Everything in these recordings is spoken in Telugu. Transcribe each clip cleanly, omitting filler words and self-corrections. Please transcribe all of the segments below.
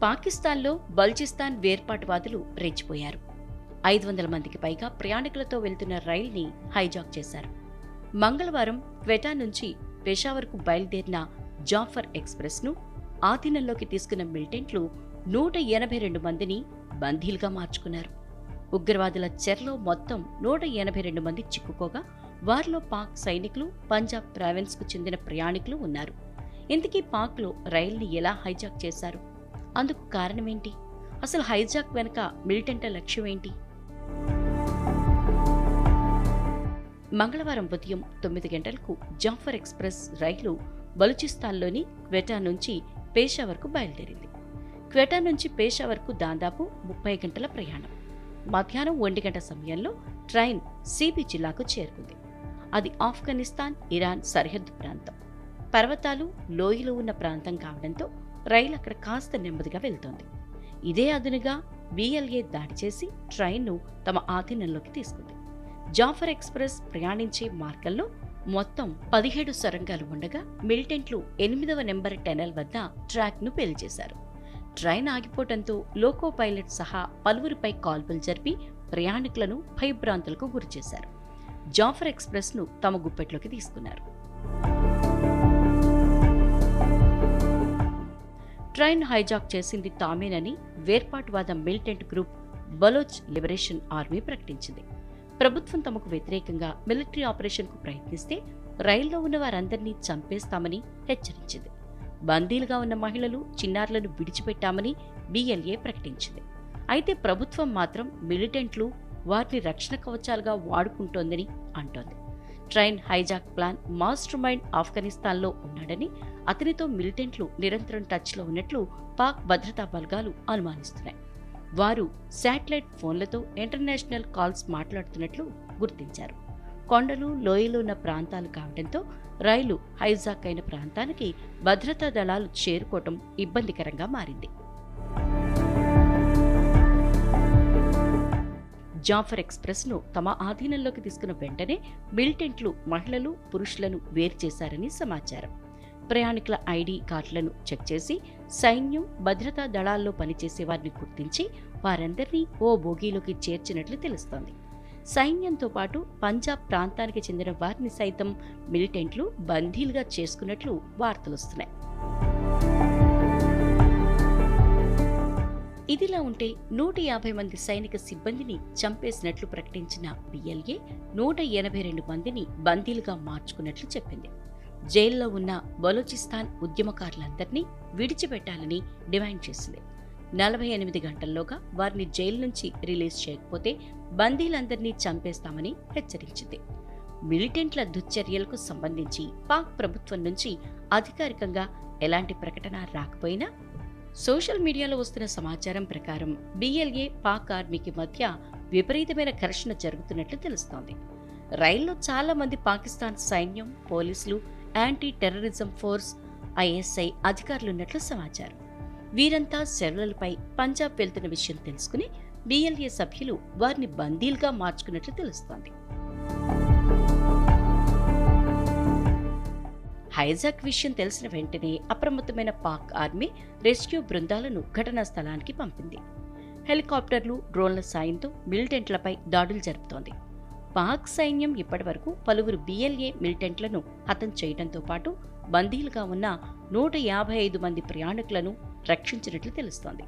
పాకిస్తాన్లో బల్చిస్తాన్ వేర్పాటువాదులు రెచ్చిపోయారు. 500 మందికి పైగా ప్రయాణికులతో వెళ్తున్న రైల్ని హైజాక్ చేశారు. మంగళవారం క్వెటా నుంచి పెషావర్కు బయలుదేరిన జాఫర్ ఎక్స్ప్రెస్ను ఆధీనంలోకి తీసుకున్న మిలిటెంట్లు 182 మందిని బందీలుగా మార్చుకున్నారు. ఉగ్రవాదుల చెరలో మొత్తం 182 మంది చిక్కుకోగా వారిలో పాక్ సైనికులు, పంజాబ్ ప్రావిన్స్కు చెందిన ప్రయాణికులు ఉన్నారు. ఇంతకీ పాక్లో రైల్ని ఎలా హైజాక్ చేశారు? అందుకు కారణమేంటి? అసలు హైజాక్ వెనుక మిలిటెంట్ల లక్ష్యం ఏంటి? మంగళవారం ఉదయం 9 గంటలకు జాఫర్ ఎక్స్ప్రెస్ రైలు బలూచిస్తాన్లోని క్వెటా నుంచి పేషావర్కు బయలుదేరింది. క్వెటా నుంచి పేషావర్కు దాదాపు 30 గంటల ప్రయాణం. మధ్యాహ్నం 1 గంట సమయంలో ట్రైన్ సిబి జిల్లాకు చేరుకుంది. అది ఆఫ్ఘనిస్తాన్, ఇరాన్ సరిహద్దు ప్రాంతం. పర్వతాలు, లోయలు ఉన్న ప్రాంతం కావడంతో రైలు అక్కడ కాస్త నెమ్మదిగా వెళ్తోంది. ఇదే అదునుగా బిఎల్ఏ దాడి చేసి ట్రైన్ను తమ ఆధీనంలోకి తీసుకుంది. జాఫర్ ఎక్స్ప్రెస్ ప్రయాణించే మార్గంలో మొత్తం 17 సొరంగాలు ఉండగా మిలిటెంట్లు 8వ నెంబర్ టెనల్ వద్ద ట్రాక్ను పేల్చేశారు. ట్రైన్ ఆగిపోవడంతో లోకో పైలట్ సహా పలువురిపై కాల్పులు జరిపి ప్రయాణికులను భయభ్రాంతులకు గురిచేశారు. జాఫర్ ఎక్స్ప్రెస్ను తమ గుప్పెట్లోకి తీసుకున్నారు. ట్రైన్ హైజాక్ చేసింది తామేనని వేర్పాటువాద militant group Baloch Liberation Army ప్రకటించింది. ప్రభుత్వం తమకు వ్యతిరేకంగా మిలిటరీ ఆపరేషన్కు ప్రయత్నిస్తే రైల్లో ఉన్న వారందరినీ చంపేస్తామని హెచ్చరించింది. బందీలుగా ఉన్న మహిళలు, చిన్నారులను విడిచిపెట్టామని బిఎల్ఏ ప్రకటించింది. అయితే ప్రభుత్వం మాత్రం మిలిటెంట్లు వారిని రక్షణ కవచాలుగా వాడుకుంటోందని అంటోంది. Train hijack plan master mind ఆఫ్ఘనిస్తాన్లో ఉన్నాడని, అతనితో మిలిటెంట్లు నిరంతరం టచ్లో ఉన్నట్లు పాక్ భద్రతా బలగాలు అనుమానిస్తున్నాయి. వారు శాటిలైట్ ఫోన్లతో ఇంటర్నేషనల్ కాల్స్ మాట్లాడుతున్నట్లు గుర్తించారు. కొండలు, లోయలు ఉన్న ప్రాంతాలు కావడంతో రైలు హైజాక్ అయిన ప్రాంతానికి భద్రతా దళాలు చేరుకోవటం ఇబ్బందికరంగా మారింది. జాఫర్ ఎక్స్ప్రెస్ను తమ ఆధీనంలోకి తీసుకున్న వెంటనే మిలిటెంట్లు మహిళలు, పురుషులను వేరు చేశారని సమాచారం. ప్రయాణికుల ఐడి కార్డులను చెక్ చేసి సైన్యం, భద్రతా దళాల్లో పనిచేసే వారిని గుర్తించి వారందరినీ ఓ బోగీలోకి చేర్చినట్లు తెలుస్తోంది. సైన్యంతో పాటు పంజాబ్ ప్రాంతానికి చెందిన వారిని సైతం మిలిటెంట్లు బందీలుగా చేసుకున్నట్లు వార్తలొస్తున్నాయి. ఇదిలా ఉంటే 150 మంది సైనిక సిబ్బందిని చంపేసినట్లు ప్రకటించిన బిఎల్ఏ 182 మందిని బందీలుగా మార్చుకున్నట్లు చెప్పింది. జైల్లో ఉన్న బలూచిస్తాన్ ఉద్యమకారులందరినీ విడిచిపెట్టాలని డిమాండ్ చేసింది. 48 గంటల్లోగా వారిని జైలు నుంచి రిలీజ్ చేయకపోతే బందీలందరినీ చంపేస్తామని హెచ్చరించింది. మిలిటెంట్ల దుశ్చర్యలకు సంబంధించి పాక్ ప్రభుత్వం నుంచి అధికారికంగా ఎలాంటి ప్రకటన రాకపోయినా సోషల్ మీడియాలో వస్తున్న సమాచారం ప్రకారం బిఎల్ఏ, పాక్ ఆర్మీకి మధ్య విపరీతమైన ఘర్షణ జరుగుతున్నట్లు తెలుస్తోంది. రైల్లో చాలా మంది పాకిస్తాన్ సైన్యం, పోలీసులు, యాంటీ టెర్రరిజం ఫోర్స్ ఐఎస్ఐ అధికారులున్నట్లు సమాచారం. వీరంతా సెలవులపై పంజాబ్ వెళ్తున్న విషయం తెలుసుకుని బిఎల్ఏ సభ్యులు వారిని బందీలుగా మార్చుకున్నట్లు తెలుస్తోంది. హైజాక్ విషయం తెలిసిన వెంటనే అప్రమత్తమైన పాక్ ఆర్మీ రెస్క్యూ బృందాలను ఘటనా స్థలానికి పంపింది. హెలికాప్టర్లు, డ్రోన్ల సాయంతో మిలిటెంట్లపై దాడులు జరుపుతోంది. పాక్ సైన్యం ఇప్పటివరకు పలువురు బిఎల్ఏ మిలిటెంట్లను హతం చేయడంతో పాటు బందీలుగా ఉన్న 155 మంది ప్రయాణికులను రక్షించినట్లు తెలుస్తోంది.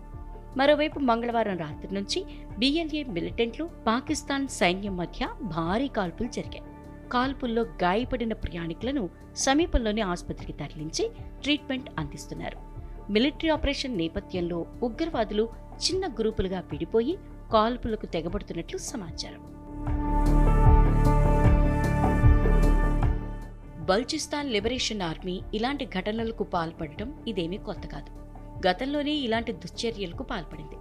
మరోవైపు మంగళవారం రాత్రి నుంచి బిఎల్ఏ మిలిటెంట్లు, పాకిస్తాన్ సైన్యం మధ్య భారీ కాల్పులు జరిగాయి. కాల్పుల్లో గాయపడిన ప్రయాణికులను సమీపంలోని ఆసుపత్రికి తరలించి ట్రీట్మెంట్ అందిస్తున్నారు. మిలిటరీ ఆపరేషన్ నేపథ్యంలో ఉగ్రవాదులు చిన్న గ్రూపులుగా విడిపోయి కాల్పులకు తెగబడుతున్నట్లు సమాచారం. బల్చిస్తాన్ లిబరేషన్ ఆర్మీ ఇలాంటి ఘటనలకు పాల్పడటం ఇదేమీ కొత్త కాదు. గతంలోనే ఇలాంటి దుశ్చర్యలకు పాల్పడింది.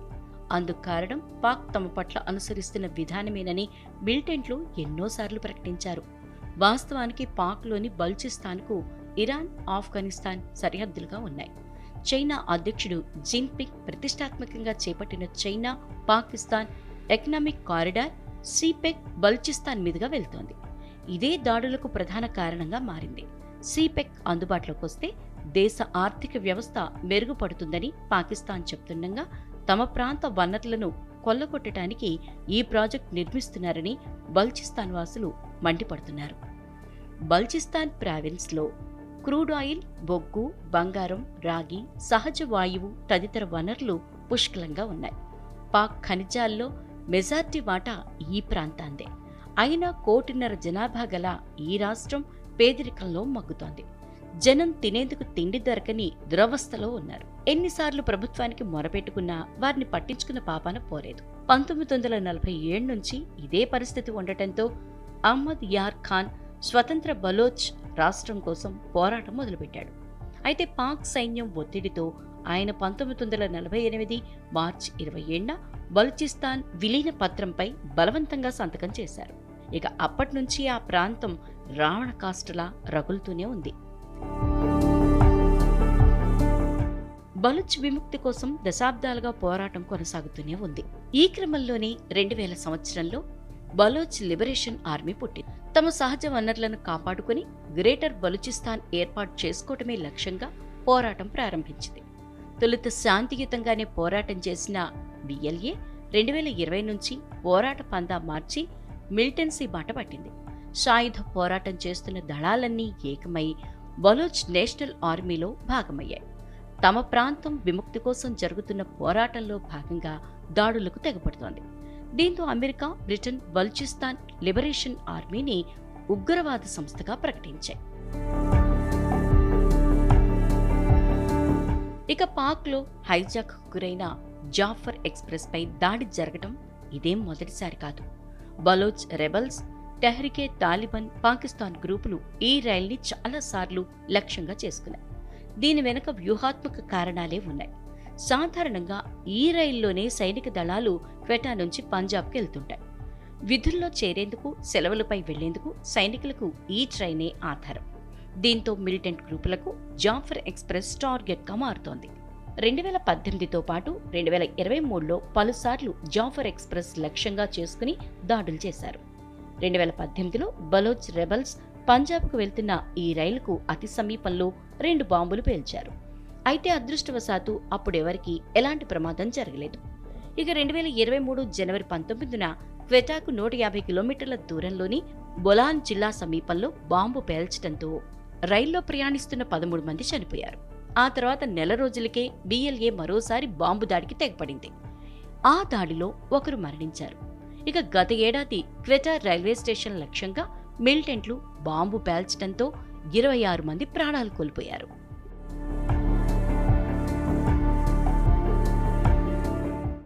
అందుకు కారణం పాక్ తమ పట్ల అనుసరిస్తున్న విధానమేనని మిలిటెంట్లు ఎన్నోసార్లు ప్రకటించారు. వాస్తవానికి పాక్లోని బల్చిస్తాన్కు ఇరాన్, ఆఫ్ఘనిస్తాన్ సరిహద్దులుగా ఉన్నాయి. చైనా అధ్యక్షుడు జిన్పింగ్ ప్రతిష్టాత్మకంగా చేపట్టిన చైనా పాకిస్తాన్ ఎకనామిక్ కారిడార్ సిపెక్ బల్చిస్తాన్ మీదుగా వెళ్తోంది. ఇదే దాడులకు ప్రధాన కారణంగా మారింది. సిపెక్ అందుబాటులోకి వస్తే దేశ ఆర్థిక వ్యవస్థ మెరుగుపడుతుందని పాకిస్తాన్ చెప్తుండగా తమ ప్రాంత వనరులను కొల్లగొట్టడానికి ఈ ప్రాజెక్ట్ నిర్మిస్తున్నారని బల్చిస్తాన్ వాసులు మండిపడుతున్నారు. బల్చిస్తాన్ ప్రావిన్స్లో క్రూడ్ ఆయిల్, బొగ్గు, బంగారం, రాగి, సహజ వాయువు తదితర వనరులు పుష్కలంగా ఉన్నాయి. పాక్ ఖనిజాల్లో మెజార్టీ వాటా ఈ ప్రాంతాందే. అయినా 1.5 కోటి జనాభా గల ఈ రాష్ట్రం పేదరికంలో మగ్గుతోంది. జనం తినేందుకు తిండి దొరకని దురవస్థలో ఉన్నారు. ఎన్నిసార్లు ప్రభుత్వానికి మొరపెట్టుకున్నా వారిని పట్టించుకున్న పాపాన పోలేదు. 1947 నుంచి ఇదే పరిస్థితి ఉండటంతో అహ్మద్ యార్ ఖాన్ స్వతంత్ర బలోచ్ రాష్ట్రం కోసం పోరాటం మొదలుపెట్టాడు. అయితే పాక్ సైన్యం ఒత్తిడితో ఆయన 1948 మార్చి 27న బలూచిస్తాన్ విలీన పత్రంపై బలవంతంగా సంతకం చేశారు. ఇక అప్పట్నుంచి ఆ ప్రాంతం రావణ కాష్టలా రగులుతూనే ఉంది. బలుచ్ విముక్తి కోసం దశాబ్దాలుగా పోరాటం కొనసాగుతూనే ఉంది. ఈ క్రమంలోనే 2000 సంవత్సరంలో బలోచ్ లిబరేషన్ ఆర్మీ పుట్టింది. తమ సహజ వనరులను కాపాడుకుని గ్రేటర్ బలూచిస్తాన్ ఏర్పాటు చేసుకోవటమే లక్ష్యంగా పోరాటం ప్రారంభించింది. తొలుత శాంతియుతంగానే పోరాటం చేసిన బిఎల్ఏ 2020 నుంచి పోరాట పందా మార్చి మిలిటెన్సీ బాట పట్టింది. సాయుధ పోరాటం చేస్తున్న దళాలన్నీ ఏకమై బలోచ్ నేషనల్ ఆర్మీలో భాగమయ్యాయి. తమ ప్రాంతం విముక్తి కోసం జరుగుతున్న పోరాటంలో భాగంగా దాడులకు తెగపడుతోంది. దీంతో అమెరికా, బ్రిటన్ బలూచిస్తాన్ లిబరేషన్ ఆర్మీని ఉగ్రవాద సంస్థగా ప్రకటించాయి. ఇక పాక్లో హైజాక్ గురైన జాఫర్ ఎక్స్ప్రెస్ పై దాడి జరగటం ఇదేం మొదటిసారి కాదు. బలోచ్ రెబల్స్, టెహ్రికే తాలిబాన్, పాకిస్తాన్ గ్రూపులు ఈ రైల్ని చాలాసార్లు లక్ష్యంగా చేసుకున్నాయి. దీని వెనుక వ్యూహాత్మక కారణాలే ఉన్నాయి. సాధారణంగా ఈ రైల్లోనే సైనిక దళాలు క్వెటా నుంచి పంజాబ్కి వెళ్తుంటాయి. విధుల్లో చేరేందుకు, సెలవులపై వెళ్లేందుకు సైనికులకు ఈ ట్రైనే ఆధారం. దీంతో మిలిటెంట్ గ్రూపులకు జాఫర్ ఎక్స్ప్రెస్ టార్గెట్గా మారుతోంది. 2018తో పాటు 2023లో పలుసార్లు జాఫర్ ఎక్స్ప్రెస్ లక్ష్యంగా చేసుకుని దాడులు చేశారు. 2018లో బలోచ్ రెబల్స్ పంజాబ్కు వెళ్తున్న ఈ రైలుకు అతి సమీపంలో 2 బాంబులు పేల్చారు. అయితే అదృష్టవశాత్తు అప్పుడెవరికీ ఎలాంటి ప్రమాదం జరగలేదు. ఇక 2023 జనవరి 19న క్వెటాకు 150 కిలోమీటర్ల దూరంలోని బొలాన్ జిల్లా సమీపంలో బాంబు పేల్చడంతో రైల్లో ప్రయాణిస్తున్న 13 మంది చనిపోయారు. ఆ తర్వాత నెల రోజులకే బిఎల్ఏ మరోసారి బాంబు దాడికి తెగపడింది. ఆ దాడిలో ఒకరు మరణించారు. ఇక గత ఏడాది క్వెటా రైల్వే స్టేషన్ లక్ష్యంగా మిలిటెంట్లు బాంబు పేల్చడంతో 26 మంది ప్రాణాలు కోల్పోయారు.